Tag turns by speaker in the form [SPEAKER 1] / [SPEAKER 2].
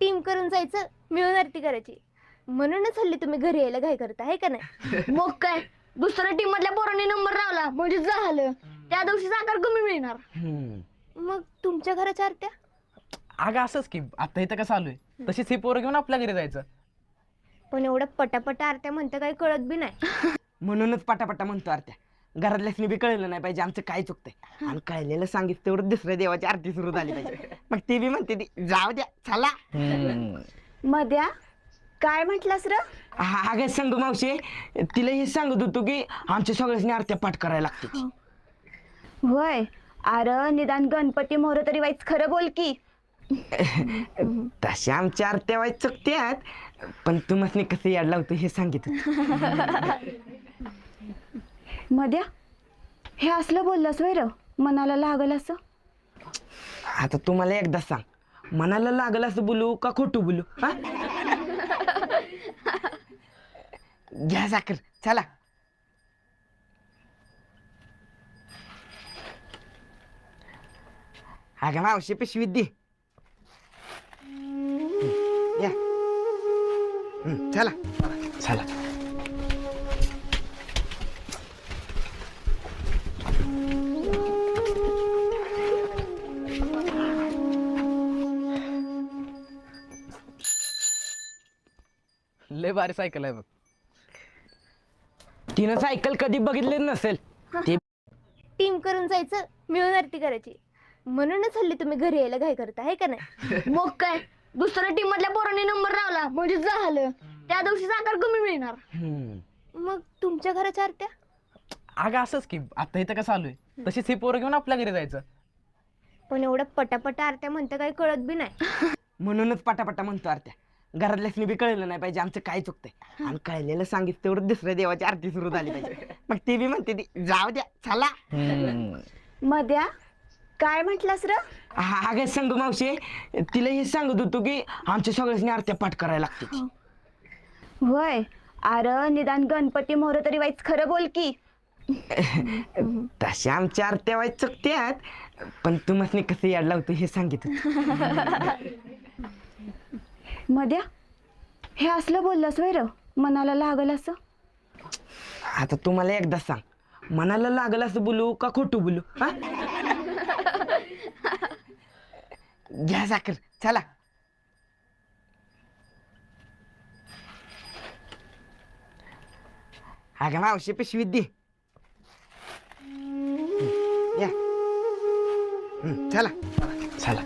[SPEAKER 1] Team करून जायचं, मिळून आरती करायची. म्हणूनच हल्ली तुम्ही घरी यायला घाई करता आहे का नाही?
[SPEAKER 2] मग काय, दुसऱ्या टीम मधल्या पोरांनी नंबर लावला म्हणजे झालं. त्या दिवशी साखर कमी मिळणार.
[SPEAKER 1] मग तुमच्या घराच्या आरत्या?
[SPEAKER 3] अगं असंच की आता इथं कसं आलोय तशीच ही पोरं घेऊन आपल्या घरी जायचं.
[SPEAKER 1] पण एवढं पटापटा आरत्या म्हणतं काही कळत बी नाही.
[SPEAKER 4] म्हणूनच पटापटा म्हणतो आरत्या. घरातल्यासनी बी कळलं नाही पाहिजे आमचं काय चुकतंय, आणि कळलेलं सांगितलं तेवढं दुसऱ्या देवाची आरती सुरू झाली पाहिजे. मग ते बी म्हणते ती जाऊ द्या चला.
[SPEAKER 2] मध्या काय म्हटलास र?
[SPEAKER 4] अगं संगू मावशी, तिला हे सांगत होतो की आमच्या सगळ्यांनी आरत्या पाठ करायला लागते.
[SPEAKER 2] होय, अरे निदान गणपती मोर तरी वाईच खरं बोल की.
[SPEAKER 4] तशा आमच्या आरत्या वाईट चुकत्यात, पण तुम्हाला कसं याड लावतो हे सांगितलं.
[SPEAKER 2] मध्या हे असलं बोललास वय र, मनाला लागल असं?
[SPEAKER 4] आता तुम्हाला एकदा सांग, मनाला लागल असं बोलू का खोटू बोलू? हा घ्या साखर चला. अगं मावशी पिशवीत दे. या चला चला.
[SPEAKER 3] लय भारी सायकल आहे बघ.
[SPEAKER 4] तिनं सायकल कधी बघितली नसेल. ते
[SPEAKER 1] टीम करून जायचं, मिळून आरती करायची. म्हणूनच हल्ली तुम्ही घरी यायला घाई करता आहे का नाही?
[SPEAKER 2] मग काय, दुसऱ्या टीम मधल्या पोरांनी नंबर लावला म्हणजे झालं. त्या दिवशी साखर कमी मिळणार.
[SPEAKER 1] मग तुमच्या घराच्या आरत्या?
[SPEAKER 3] अगं असंच की आता इथं कसं आलोय तशीच ही पोरं घेऊन आपल्या घरी जायचं.
[SPEAKER 1] पण एवढं पटापटा आरत्या म्हणतं काही कळत बी नाही.
[SPEAKER 4] म्हणूनच पटापटा म्हणतो आरत्या. घरातल्यासनी बी कळलं नाही पाहिजे आमचं काय चुकतंय, आणि कळलेलं सांगितलं तेवढं दुसऱ्या देवाची आरती सुरू झाली पाहिजे. मग ते बी म्हणते ती जाऊ द्या चला.
[SPEAKER 2] मध्या काय म्हटलास र?
[SPEAKER 4] अगं संगू मावशी, तिला हे सांगत होतो की आमच्या सगळ्यांनी आरत्या पाठ करायला लागते.
[SPEAKER 2] होय, अरे निदान गणपती मोर तरी वाईच खरं बोल की.
[SPEAKER 4] तशा आमच्या आरत्या वाईट चुकत्यात, पण तुम्हाला कसं याड लावतो हे सांगितलं.
[SPEAKER 2] मध्या हे असलं बोललास वय र, मनाला लागल असं?
[SPEAKER 4] आता तुम्हाला एकदा सांग, मनाला लागल असं बोलू का खोटू बोलू? हा घ्या साखर चला. अगं मावशी पिशवीत दे. या चला चला.